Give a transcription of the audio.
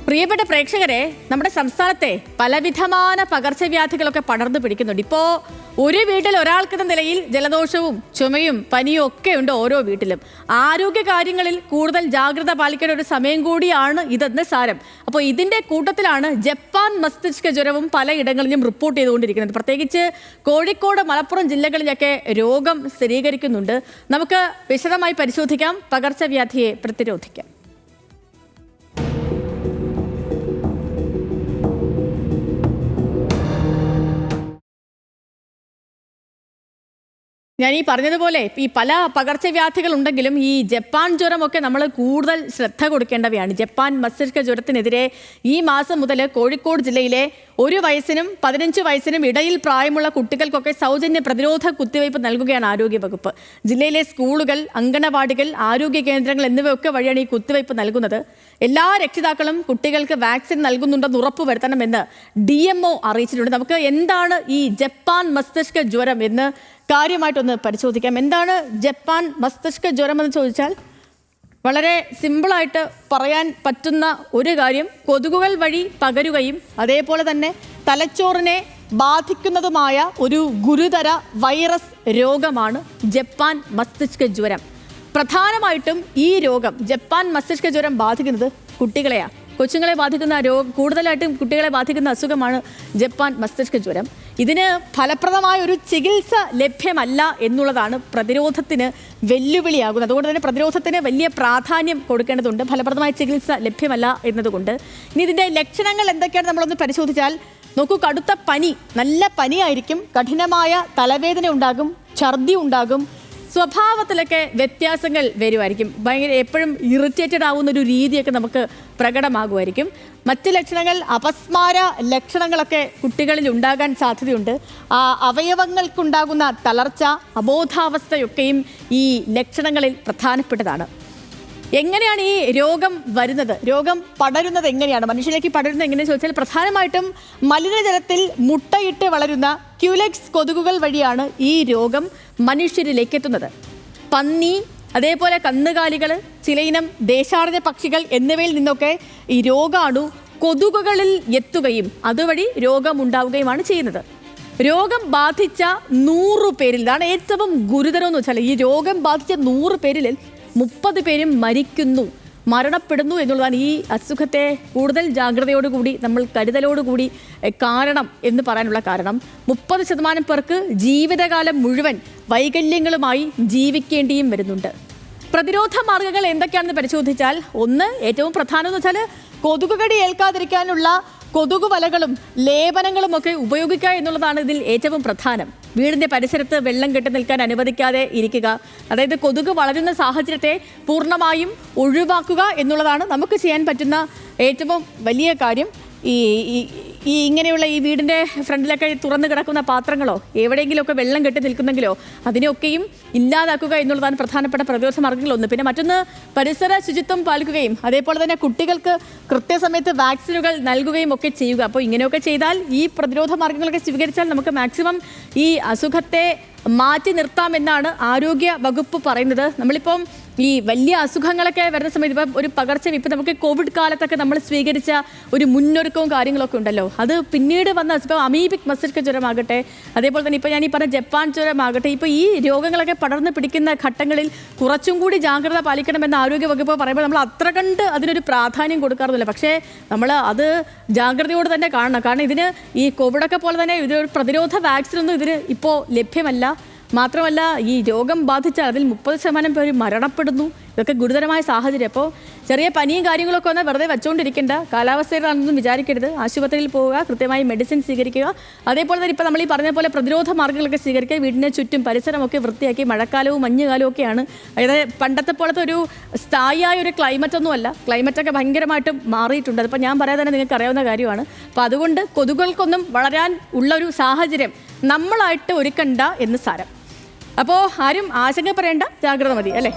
പ്രിയപ്പെട്ട പ്രേക്ഷകരെ, നമ്മുടെ സംസ്ഥാനത്തെ പലവിധமான പകർച്ചവ്യാധികളൊക്കെ പടർന്നു പിടിക്കുന്നുണ്ട്. ഇപ്പോൾ ഒരു വീട്ടിൽ ഒരാൾക്കെന്ന നിലയിൽ ജലദോഷവും ചുമയും പനിയും ഒക്കെ ഉണ്ട് ഓരോ വീട്ടിലും. ആരോഗ്യ കാര്യങ്ങളിൽ കൂടുതൽ ജാഗ്രത പാലിക്കേണ്ട ഒരു സമയം കൂടിയാണ് ഇതെന്ന് സാരം. അപ്പോൾ ഇതിൻ്റെ കൂട്ടത്തിലാണ് ജപ്പാൻ മസ്തിഷ്ക ജ്വരവും പലയിടങ്ങളിലും റിപ്പോർട്ട് ചെയ്തുകൊണ്ടിരിക്കുന്നത്. പ്രത്യേകിച്ച് കോഴിക്കോട്, മലപ്പുറം ജില്ലകളിലൊക്കെ രോഗം സ്ഥിരീകരിക്കുന്നുണ്ട്. നമുക്ക് വിശദമായി പരിശോധിക്കാം, പകർച്ചവ്യാധിയെ പ്രതിരോധിക്കാം. ഞാൻ ഈ പറഞ്ഞതുപോലെ ഈ പല പകർച്ചവ്യാധികൾ ഉണ്ടെങ്കിലും ഈ ജപ്പാൻ ജ്വരമൊക്കെ നമ്മൾ കൂടുതൽ ശ്രദ്ധ കൊടുക്കേണ്ടവയാണ്. ജപ്പാൻ മസ്തിഷ്ക ജ്വരത്തിനെതിരെ ഈ മാസം മുതൽ കോഴിക്കോട് ജില്ലയിലെ 1 വയസ്സിനും 15 വയസ്സിനും ഇടയിൽ പ്രായമുള്ള കുട്ടികൾക്കൊക്കെ സൗജന്യ പ്രതിരോധ കുത്തിവയ്പ് നൽകുകയാണ് ആരോഗ്യവകുപ്പ്. ജില്ലയിലെ സ്കൂളുകൾ, അങ്കണവാടികൾ, ആരോഗ്യ കേന്ദ്രങ്ങൾ എന്നിവയൊക്കെ വഴിയാണ് ഈ കുത്തിവയ്പ് നൽകുന്നത്. എല്ലാ രക്ഷിതാക്കളും കുട്ടികൾക്ക് വാക്സിൻ നൽകുന്നുണ്ടെന്ന് ഉറപ്പുവരുത്തണമെന്ന് DMO അറിയിച്ചിട്ടുണ്ട്. നമുക്ക് എന്താണ് ഈ ജപ്പാൻ മസ്തിഷ്ക ജ്വരം എന്ന് കാര്യമായിട്ടൊന്ന് പരിശോധിക്കാം. എന്താണ് ജപ്പാൻ മസ്തിഷ്ക ജ്വരം എന്ന് ചോദിച്ചാൽ വളരെ സിമ്പിളായിട്ട് പറയാൻ പറ്റുന്ന ഒരു കാര്യം, കൊതുകുകൾ വഴി പകരുകയും അതേപോലെ തന്നെ തലച്ചോറിനെ ബാധിക്കുന്നതുമായ ഒരു ഗുരുതര വൈറസ് രോഗമാണ് ജപ്പാൻ മസ്തിഷ്ക ജ്വരം. പ്രധാനമായിട്ടും ഈ രോഗം, ജപ്പാൻ മസ്തിഷ്ക ജ്വരം ബാധിക്കുന്നത് കുട്ടികളെയാണ്. കൊച്ചുങ്ങളെ ബാധിക്കുന്ന കൂടുതലായിട്ടും കുട്ടികളെ ബാധിക്കുന്ന അസുഖമാണ് ജപ്പാൻ മസ്തിഷ്ക ജ്വരം. ഇതിന് ഫലപ്രദമായ ഒരു ചികിത്സ ലഭ്യമല്ല എന്നുള്ളതാണ് പ്രതിരോധത്തിന് വെല്ലുവിളിയാകുന്നത്. അതുകൊണ്ട് തന്നെ പ്രതിരോധത്തിന് വലിയ പ്രാധാന്യം കൊടുക്കേണ്ടതുണ്ട്. ഫലപ്രദമായ ചികിത്സ ലഭ്യമല്ല എന്നതുകൊണ്ട്. ഇനി ഇതിൻ്റെ ലക്ഷണങ്ങൾ എന്തൊക്കെയാണ് നമ്മളൊന്ന് പരിശോധിച്ചാൽ നോക്കൂ. കടുത്ത പനി, നല്ല പനിയായിരിക്കും, കഠിനമായ തലവേദന ഉണ്ടാകും, ഛർദി ഉണ്ടാകും, സ്വഭാവത്തിലൊക്കെ വ്യത്യാസങ്ങൾ വരുമായിരിക്കും, ഭയങ്കര എപ്പോഴും ഇറിറ്റേറ്റഡ് ആവുന്ന ഒരു രീതിയൊക്കെ നമുക്ക് പ്രകടമാകുമായിരിക്കും. മറ്റ് ലക്ഷണങ്ങൾ, അപസ്മാര ലക്ഷണങ്ങളൊക്കെ കുട്ടികളിൽ ഉണ്ടാകാൻ സാധ്യതയുണ്ട്. അവയവങ്ങൾക്കുണ്ടാകുന്ന തളർച്ച, അബോധാവസ്ഥയൊക്കെയും ഈ ലക്ഷണങ്ങളിൽ പ്രധാനപ്പെട്ടതാണ്. എങ്ങനെയാണ് ഈ രോഗം വരുന്നത്, രോഗം പടരുന്നത് എങ്ങനെയാണ്, മനുഷ്യരിലേക്ക് പടരുന്നത് എങ്ങനെയാണെന്ന് ചോദിച്ചാൽ പ്രധാനമായിട്ടും മലിനജലത്തിൽ മുട്ടയിട്ട് വളരുന്ന ക്യുലെക്സ് കൊതുകുകൾ വഴിയാണ് ഈ രോഗം മനുഷ്യരിലേക്ക് എത്തുന്നത്. പന്നി, അതേപോലെ കന്നുകാലികൾ, ചിലയിനം ദേശാടന പക്ഷികൾ എന്നിവയിൽ നിന്നൊക്കെ ഈ രോഗാണു കൊതുകുകളിൽ എത്തുകയും അതുവഴി രോഗമുണ്ടാവുകയുമാണ് ചെയ്യുന്നത്. രോഗം ബാധിച്ച 100 പേരിൽ, ഇതാണ് ഏറ്റവും ഗുരുതരം എന്ന് വെച്ചാൽ, ഈ രോഗം ബാധിച്ച 100 പേരിൽ 30 പേരും മരണപ്പെടുന്നു എന്നുള്ളതാണ് ഈ അസുഖത്തെ കൂടുതൽ ജാഗ്രതയോടുകൂടി നമ്മൾ കരുതലോടുകൂടി കാരണം എന്ന് പറയാനുള്ള കാരണം. 30% പേർക്ക് ജീവിതകാലം മുഴുവൻ വൈകല്യങ്ങളുമായി ജീവിക്കേണ്ടിയും വരുന്നുണ്ട്. പ്രതിരോധ മാർഗങ്ങൾ എന്തൊക്കെയാണെന്ന് പരിശോധിച്ചാൽ, ഒന്ന്, ഏറ്റവും പ്രധാനം എന്ന് വെച്ചാൽ കൊതുകുകടി ഏൽക്കാതിരിക്കാനുള്ള കൊതുകു വലകളും ലേപനങ്ങളും ഒക്കെ ഉപയോഗിക്കുക എന്നുള്ളതാണ് ഇതിൽ ഏറ്റവും പ്രധാനം. വീടിൻ്റെ പരിസരത്ത് വെള്ളം കെട്ടി നിൽക്കാൻ അനുവദിക്കാതെ ഇരിക്കുക, അതായത് കൊതുക് വളരുന്ന സാഹചര്യത്തെ പൂർണ്ണമായും ഒഴിവാക്കുക എന്നുള്ളതാണ് നമുക്ക് ചെയ്യാൻ പറ്റുന്ന ഏറ്റവും വലിയ കാര്യം. ഈ ഇങ്ങനെയുള്ള ഈ വീടിൻ്റെ ഫ്രണ്ടിലൊക്കെ തുറന്നു കിടക്കുന്ന പാത്രങ്ങളോ എവിടെയെങ്കിലുമൊക്കെ വെള്ളം കെട്ടി നിൽക്കുന്നെങ്കിലോ അതിനെയൊക്കെയും ഇല്ലാതാക്കുക എന്നുള്ളതാണ് പ്രധാനപ്പെട്ട പ്രതിരോധ മാർഗ്ഗങ്ങളൊന്ന്. പിന്നെ മറ്റൊന്ന്, പരിസര ശുചിത്വം പാലിക്കുകയും അതേപോലെ തന്നെ കുട്ടികൾക്ക് കൃത്യസമയത്ത് വാക്സിനുകൾ നൽകുകയും ഒക്കെ ചെയ്യുക. അപ്പോൾ ഇങ്ങനെയൊക്കെ ചെയ്താൽ, ഈ പ്രതിരോധ മാർഗ്ഗങ്ങളൊക്കെ സ്വീകരിച്ചാൽ നമുക്ക് മാക്സിമം ഈ അസുഖത്തെ മാറ്റി നിർത്താമെന്നാണ് ആരോഗ്യ വകുപ്പ് പറയുന്നത്. നമ്മളിപ്പം ഈ വലിയ അസുഖങ്ങളൊക്കെ വരുന്ന സമയത്ത്, ഇപ്പം ഒരു പകർച്ചവ്യാധി, നമുക്ക് കോവിഡ് കാലത്തൊക്കെ നമ്മൾ സ്വീകരിച്ച ഒരു മുന്നൊരുക്കവും കാര്യങ്ങളൊക്കെ ഉണ്ടല്ലോ, അത് പിന്നീട് വന്ന അസുഖം, അമീബിക് മസ്തിഷ്ക ജ്വരമാകട്ടെ, അതേപോലെ തന്നെ ഇപ്പോൾ ഞാൻ ഈ പറഞ്ഞ ജപ്പാൻ ജ്വരമാകട്ടെ, ഇപ്പോൾ ഈ രോഗങ്ങളൊക്കെ പടർന്ന് പിടിക്കുന്ന ഘട്ടങ്ങളിൽ കുറച്ചും കൂടി ജാഗ്രത പാലിക്കണമെന്ന് ആരോഗ്യ വകുപ്പ് പറയുമ്പോൾ നമ്മൾ അത്ര കണ്ട് അതിനൊരു പ്രാധാന്യം കൊടുക്കാറില്ല. പക്ഷേ നമ്മൾ അത് ജാഗ്രതയോട് തന്നെ കാണണം. കാരണം ഇതിന് ഈ കോവിഡൊക്കെ പോലെ തന്നെ ഇതൊരു പ്രതിരോധ വാക്സിനൊന്നും ഇതിന് ഇപ്പോൾ ലഭ്യമല്ല. മാത്രമല്ല, ഈ രോഗം ബാധിച്ചാൽ അതിൽ 30% പേര് മരണപ്പെടുന്നു. ഇതൊക്കെ ഗുരുതരമായ സാഹചര്യം. അപ്പോൾ ചെറിയ പനിയും കാര്യങ്ങളൊക്കെ വന്നാൽ വെറുതെ വെച്ചുകൊണ്ടിരിക്കേണ്ട, കാലാവസ്ഥയിലാണെന്നൊന്നും വിചാരിക്കരുത്. ആശുപത്രിയിൽ പോവുക, കൃത്യമായി മെഡിസിൻ സ്വീകരിക്കുക. അതേപോലെ തന്നെ ഇപ്പോൾ നമ്മൾ ഈ പറഞ്ഞ പോലെ പ്രതിരോധ മാർഗ്ഗങ്ങളൊക്കെ സ്വീകരിക്കുക. വീടിന് ചുറ്റും പരിസരമൊക്കെ വൃത്തിയാക്കി. മഴക്കാലവും മഞ്ഞുകാലവും ഒക്കെയാണ്. അതായത് പണ്ടത്തെ പോലത്തെ ഒരു സ്ഥായിയായ ഒരു ക്ലൈമറ്റൊന്നുമല്ല. ക്ലൈമറ്റൊക്കെ ഭയങ്കരമായിട്ടും മാറിയിട്ടുണ്ട്. അതിപ്പോൾ ഞാൻ പറയാതെ തന്നെ നിങ്ങൾക്ക് അറിയാവുന്ന കാര്യമാണ്. അപ്പോൾ അതുകൊണ്ട് കൊതുകുകൾക്കൊന്നും വളരാൻ ഉള്ളൊരു സാഹചര്യം നമ്മളായിട്ട് ഒരുക്കണ്ട എന്ന് സാരം. അപ്പോൾ ആരും ആശങ്കപ്പെടേണ്ട, ജാഗ്രത മതി, അല്ലേ?